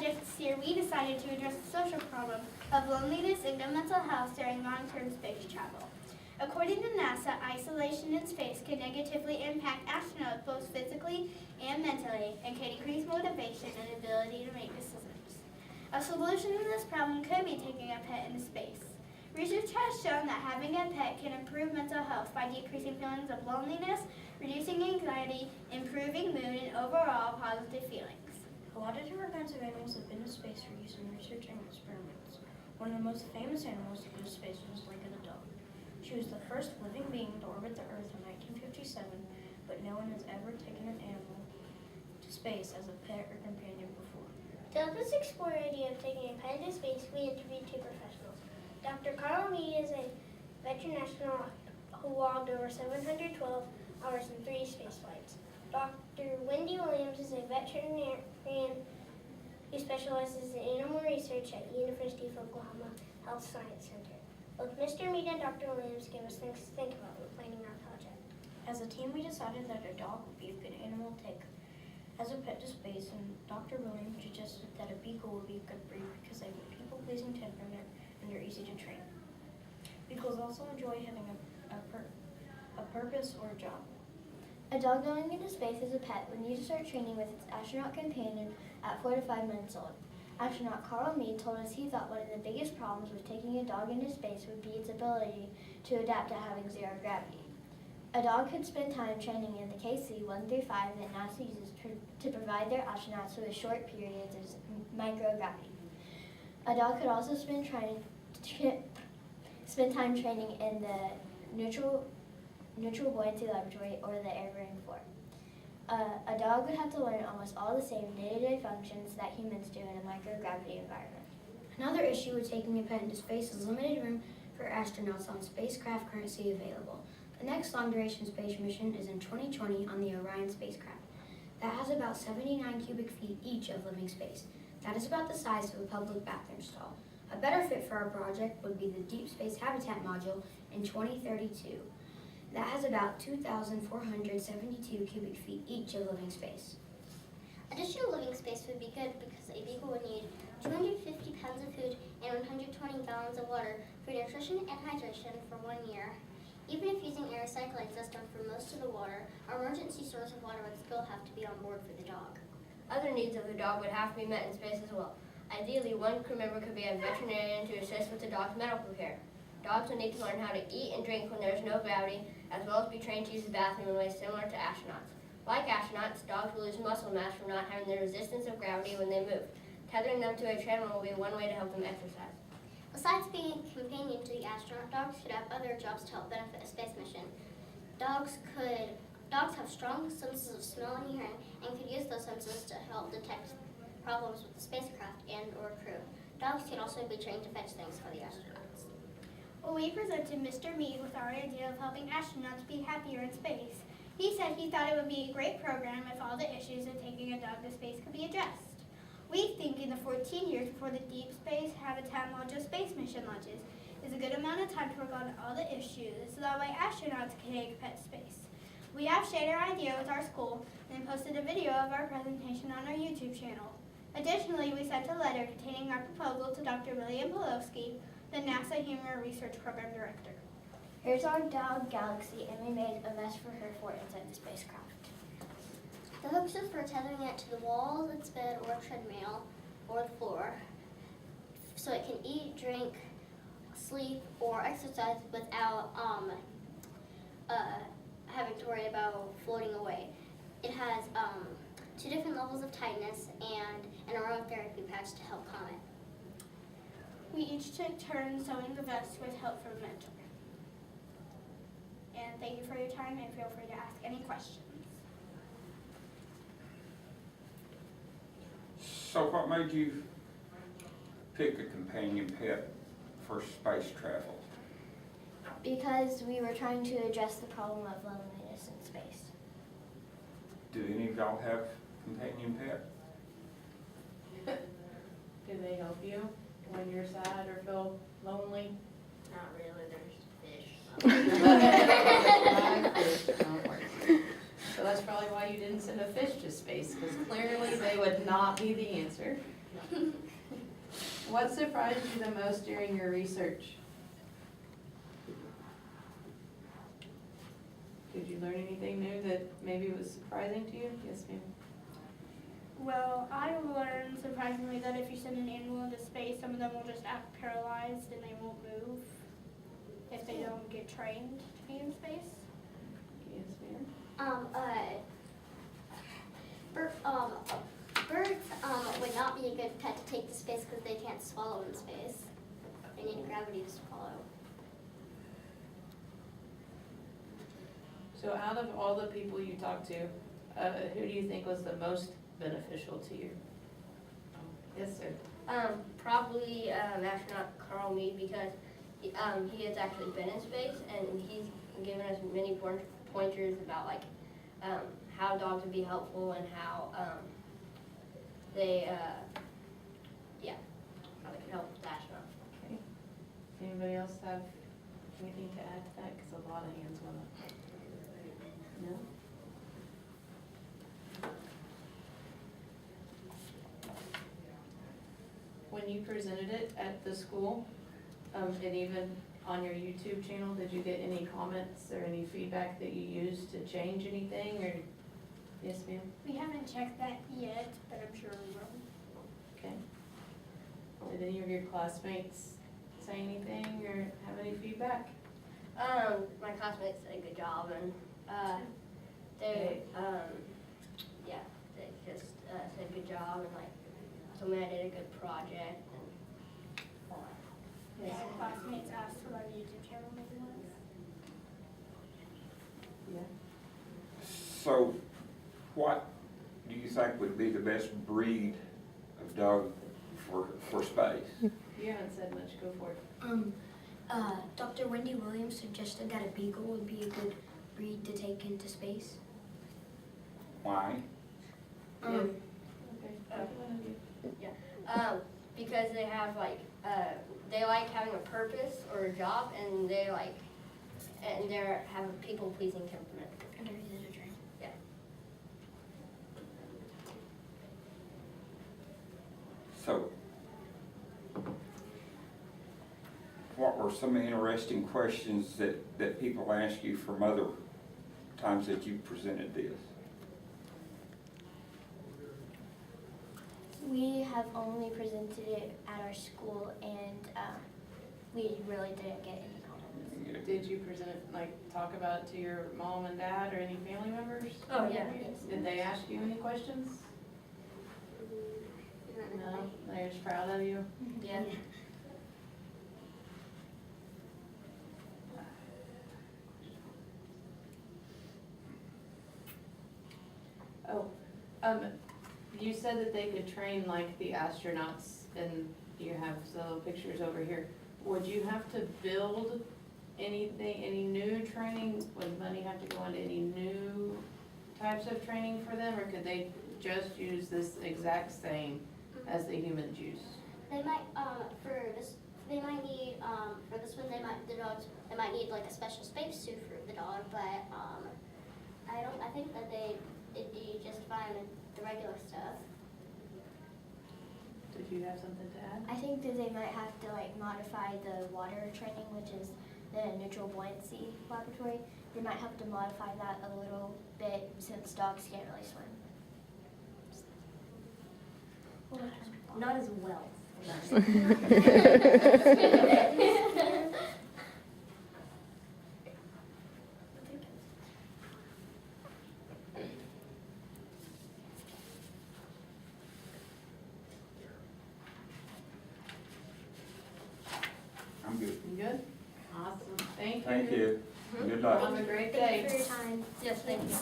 project this year, we decided to address the social problem of loneliness and good mental health during long-term space travel. According to NASA, isolation in space can negatively impact astronauts both physically and mentally and can increase motivation and ability to make decisions. A solution to this problem could be taking a pet into space. Research has shown that having a pet can improve mental health by decreasing feelings of loneliness, reducing anxiety, improving mood, and overall positive feelings. A lot of different kinds of animals have been to space for use in research and experiments. One of the most famous animals to go to space was Lincoln the dog. She was the first living being to orbit the Earth in 1957, but no one has ever taken an animal to space as a pet or companion before. To help us explore the idea of taking a pet into space, we interviewed two professionals. Dr. Carl Mead is a veteran astronaut who logged over 712 hours in 3 space flights. Dr. Wendy Williams is a veterinarian who specializes in animal research at University of Oklahoma Health Science Center. Both Mr. Mead and Dr. Williams gave us things to think about when planning our project. As a team, we decided that a dog would be a good animal to take as a pet to space, and Dr. Williams suggested that a beagle would be a good breed because they have a people-pleasing temperament and they're easy to train. Beagles also enjoy having a purpose or a job. A dog going into space as a pet would need to start training with its astronaut companion at 4 to 5 months old. Astronaut Carl Mead told us he thought one of the biggest problems with taking a dog into space would be its ability to adapt to having zero gravity. A dog could spend time training in the KC-1 through 5 that NASA uses to provide their astronauts with short periods of microgravity. A dog could also spend time training in the neutral buoyancy laboratory or the airborne floor. A dog would have to learn almost all the same day-to-day functions that humans do in a microgravity environment. Another issue with taking a pet into space is limited room for astronauts on spacecraft currently available. The next long-duration space mission is in 2020 on the Orion spacecraft. That has about 79 cubic feet each of living space. That is about the size of a public bathroom stall. A better fit for our project would be the Deep Space Habitat Module in 2032. That has about 2,472 cubic feet each of living space. Additional living space would be good because a beagle would need 250 pounds of food and 120 gallons of water for nutrition and hydration for 1 year. Even if using a recycling system for most of the water, our emergency source of water would still have to be on board for the dog. Other needs of the dog would have to be met in space as well. Ideally, one crew member could be a veterinarian to assist with the dog's medical care. Dogs would need to learn how to eat and drink when there is no gravity, as well as be trained to use the bathroom in ways similar to astronauts. Like astronauts, dogs will lose muscle mass from not having the resistance of gravity when they move. Tethering them to a treadmill will be one way to help them exercise. Besides being a companion to the astronaut, dogs could have other jobs to help benefit a space mission. Dogs have strong senses of smell and hearing and could use those senses to help detect problems with the spacecraft and or crew. Dogs can also be trained to fetch things for the astronauts. Well, we presented Mr. Mead with our idea of helping astronauts be happier in space. He said he thought it would be a great program if all the issues of taking a dog to space could be addressed. We think in the 14 years before the Deep Space Habitat Module space mission launches is a good amount of time to work on all the issues so that way astronauts can take a pet to space. We have shared our idea with our school and posted a video of our presentation on our YouTube channel. Additionally, we sent a letter containing our proposal to Dr. William Pulowski, the NASA Human Research Program Director. Here's our dog, Galaxy, and we made a mess for her for inside the spacecraft. The hooks are for tethering it to the walls, its bed, or treadmill, or the floor, so it can eat, drink, sleep, or exercise without having to worry about floating away. It has 2 different levels of tightness and an aromatherapy patch to help calm it. We each took turns sewing the vest with help from a mentor. And thank you for your time and feel free to ask any questions. So what made you pick a companion pet for space travel? Because we were trying to address the problem of loneliness in space. Do any of y'all have companion pet? Do they help you when you're sad or feel lonely? Not really, there's fish. Fish don't work. So that's probably why you didn't send a fish to space, because clearly they would not be the answer. What surprised you the most during your research? Did you learn anything new that maybe was surprising to you? Yes, ma'am. Well, I learned surprisingly that if you send an animal into space, some of them will just act paralyzed and they won't move if they don't get trained to be in space. Yes, ma'am. Birds would not be a good pet to take to space because they can't swallow in space. They need gravity to swallow. So out of all the people you talked to, who do you think was the most beneficial to you? Yes, sir. Probably astronaut Carl Mead, because he has actually been in space and he's given us many pointers about like how dogs would be helpful and how they how they can help with astronauts. Okay. Anybody else have anything to add to that? Because a lot of hands went up. No? When you presented it at the school, and even on your YouTube channel, did you get any comments or any feedback that you used to change anything, or? Yes, ma'am? We haven't checked that yet, but I'm sure we will. Okay. Did any of your classmates say anything or have any feedback? My classmates did a good job, and they they just said good job, and like told me I did a good project, and Yeah, our classmates asked what our YouTube channel maybe was. Yeah. So, what do you think would be the best breed of dog for space? You haven't said much, go for it. Dr. Wendy Williams suggested that a beagle would be a good breed to take into space. Why? Okay. because they have like they like having a purpose or a job, and they have a people pleasing temperament. And they're easy to train. Yeah. So, what were some interesting questions that people ask you from other times that you presented this? We have only presented it at our school, and we really didn't get any comments. Did you present it, like, talk about it to your mom and dad or any family members? Oh, yeah. Did they ask you any questions? No, they're just proud of you? Yeah. Oh, you said that they could train like the astronauts, and you have some little pictures over here. Would you have to build anything, any new training? Would money have to go into any new types of training for them, or could they just use this exact same as the humans use? They might they might need for this one they might need like a special spacesuit for the dog, but I think that it'd be just fine with the regular stuff. Did you have something to add? I think that they might have to modify the water training, which is the neutral buoyancy laboratory. They might have to modify that a little bit since dogs can't really swim. Not as well. I'm good. You good? Awesome. Thank you. Thank you. Good luck. Have a great Thank day. you for your time. Yes, thank you.